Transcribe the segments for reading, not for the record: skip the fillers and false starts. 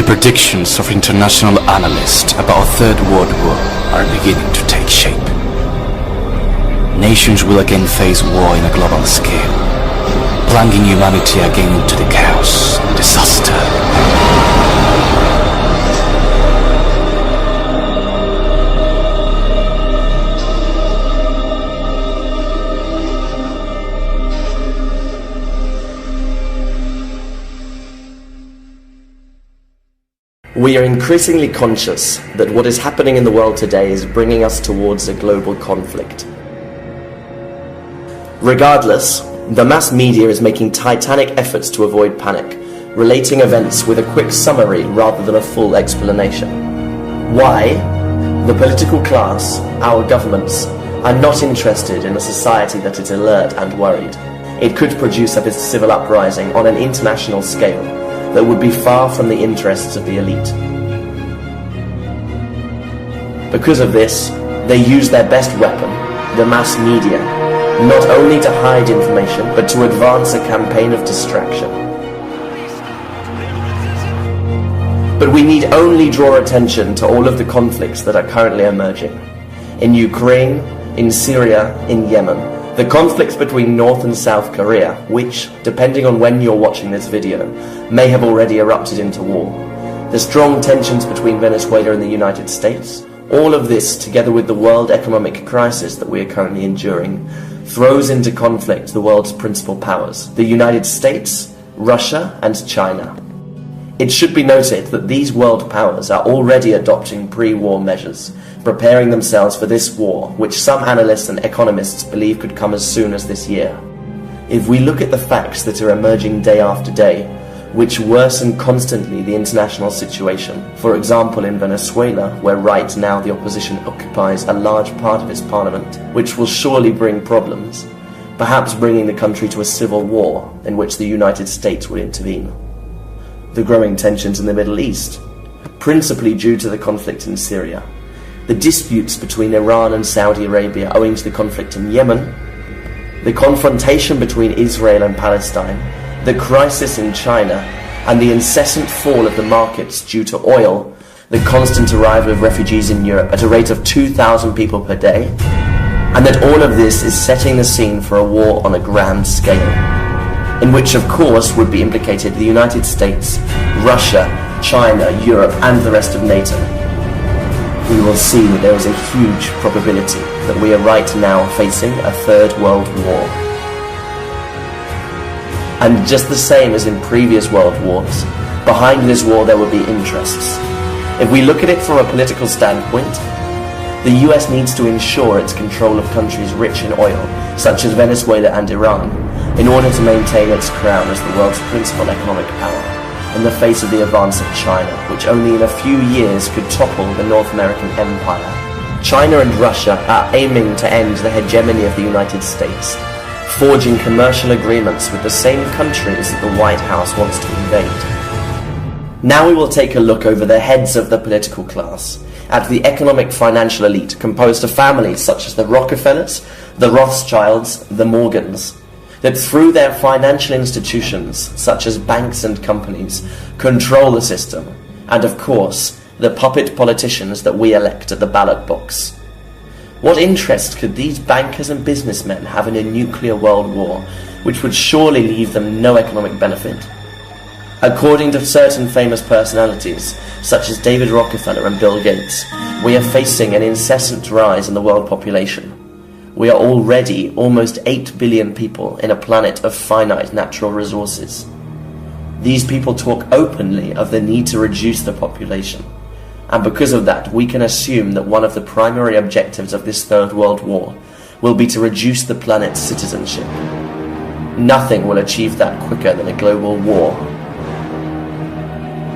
predictions of international analysts about a third world war are beginning to take shape. Nations will again face war in a global scale, plunging humanity again into the chaos and disaster. We are increasingly conscious that what is happening in the world today is bringing us towards a global conflict. Regardless, the mass media is making titanic efforts to avoid panic, relating events with a quick summary rather than a full explanation. Why? The political class, our governments, are not interested in a society that is alert and worried. It could produce a civil uprising on an international scale that would be far from the interests of the elite. Because of this, they use their best weapon, the mass media, not only to hide information, but to advance a campaign of distraction. But we need only draw attention to all of the conflicts that are currently emerging. In Ukraine, in Syria, in Yemen, the conflicts between North and South Korea, which, depending on when you're watching this video, may have already erupted into war. The strong tensions between Venezuela and the United States, all of this, together with the world economic crisis that we are currently enduring, throws into conflict the world's principal powers, the United States, Russia, and China. It should be noted that these world powers are already adopting pre-war measures, preparing themselves for this war, which some analysts and economists believe could come as soon as this year. If we look at the facts that are emerging day after day, which worsen constantly the international situation, for example in Venezuela, where right now the opposition occupies a large part of its parliament, which will surely bring problems, perhaps bringing the country to a civil war in which the United States would intervene. The growing tensions in the Middle East, principally due to the conflict in Syria, the disputes between Iran and Saudi Arabia owing to the conflict in Yemen, the confrontation between Israel and Palestine, the crisis in China, and the incessant fall of the markets due to oil, the constant arrival of refugees in Europe at a rate of 2,000 people per day, and that all of this is setting the scene for a war on a grand scale, in which of course would be implicated the United States, Russia, China, Europe, and the rest of NATO. We will see that there is a huge probability that we are right now facing a third world war. And just the same as in previous world wars, behind this war there will be interests. If we look at it from a political standpoint, the US needs to ensure its control of countries rich in oil, such as Venezuela and Iran, in order to maintain its crown as the world's principal economic power, in the face of the advance of China, which only in a few years could topple the North American empire. China and Russia are aiming to end the hegemony of the United States, forging commercial agreements with the same countries that the White House wants to invade. Now we will take a look over the heads of the political class, at the economic financial elite composed of families such as the Rockefellers, the Rothschilds, the Morgans, that through their financial institutions, such as banks and companies, control the system, and of course, the puppet politicians that we elect at the ballot box. What interest could these bankers and businessmen have in a nuclear world war, which would surely leave them no economic benefit? According to certain famous personalities, such as David Rockefeller and Bill Gates, we are facing an incessant rise in the world population. We are already almost 8 billion people in a planet of finite natural resources. These people talk openly of the need to reduce the population, and because of that we can assume that one of the primary objectives of this Third World War will be to reduce the planet's citizenship. Nothing will achieve that quicker than a global war.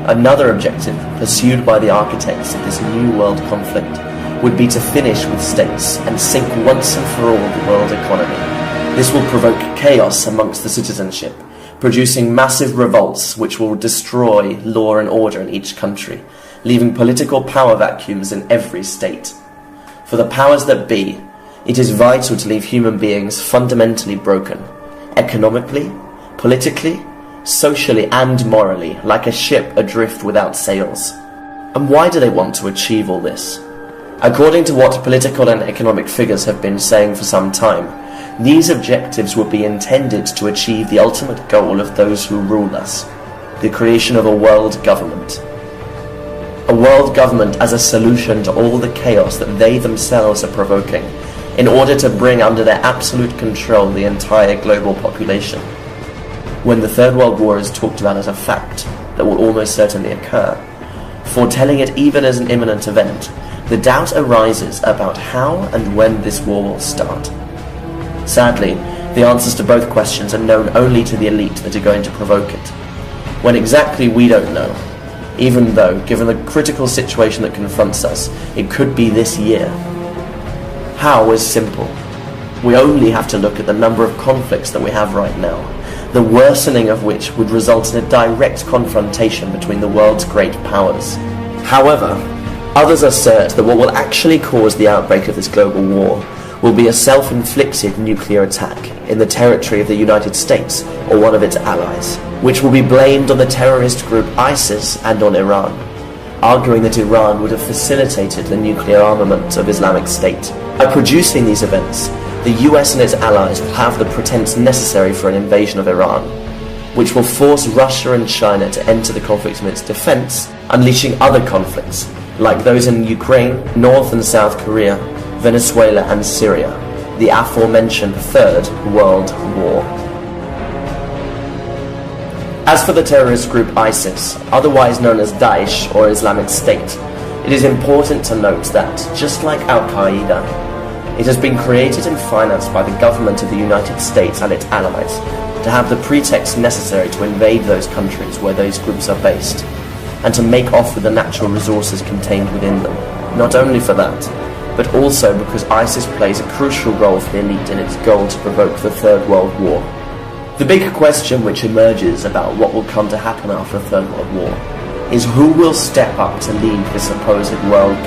Another objective pursued by the architects of this new world conflict would be to finish with states and sink once and for all the world economy. This will provoke chaos amongst the citizenship, producing massive revolts which will destroy law and order in each country, leaving political power vacuums in every state. For the powers that be, it is vital to leave human beings fundamentally broken, economically, politically, socially and morally, like a ship adrift without sails. And why do they want to achieve all this? According to what political and economic figures have been saying for some time, these objectives would be intended to achieve the ultimate goal of those who rule us, the creation of a world government. A world government as a solution to all the chaos that they themselves are provoking, in order to bring under their absolute control the entire global population. When the Third World War is talked about as a fact that will almost certainly occur, foretelling it even as an imminent event, the doubt arises about how and when this war will start. Sadly, the answers to both questions are known only to the elite that are going to provoke it. When exactly, we don't know, even though, given the critical situation that confronts us, it could be this year. How is simple. We only have to look at the number of conflicts that we have right now, the worsening of which would result in a direct confrontation between the world's great powers. However, others assert that what will actually cause the outbreak of this global war will be a self-inflicted nuclear attack in the territory of the United States or one of its allies, which will be blamed on the terrorist group ISIS and on Iran, arguing that Iran would have facilitated the nuclear armament of Islamic State. By producing these events, the US and its allies will have the pretense necessary for an invasion of Iran, which will force Russia and China to enter the conflict in its defense, unleashing other conflicts, like those in Ukraine, North and South Korea, Venezuela and Syria, the aforementioned Third World War. As for the terrorist group ISIS, otherwise known as Daesh or Islamic State, it is important to note that, just like Al-Qaeda, it has been created and financed by the government of the United States and its allies to have the pretext necessary to invade those countries where those groups are based, and to make off with the natural resources contained within them. Not only for that, but also because ISIS plays a crucial role for the elite in its goal to provoke the Third World War. The big question which emerges about what will come to happen after the Third World War is who will step up to lead the supposed world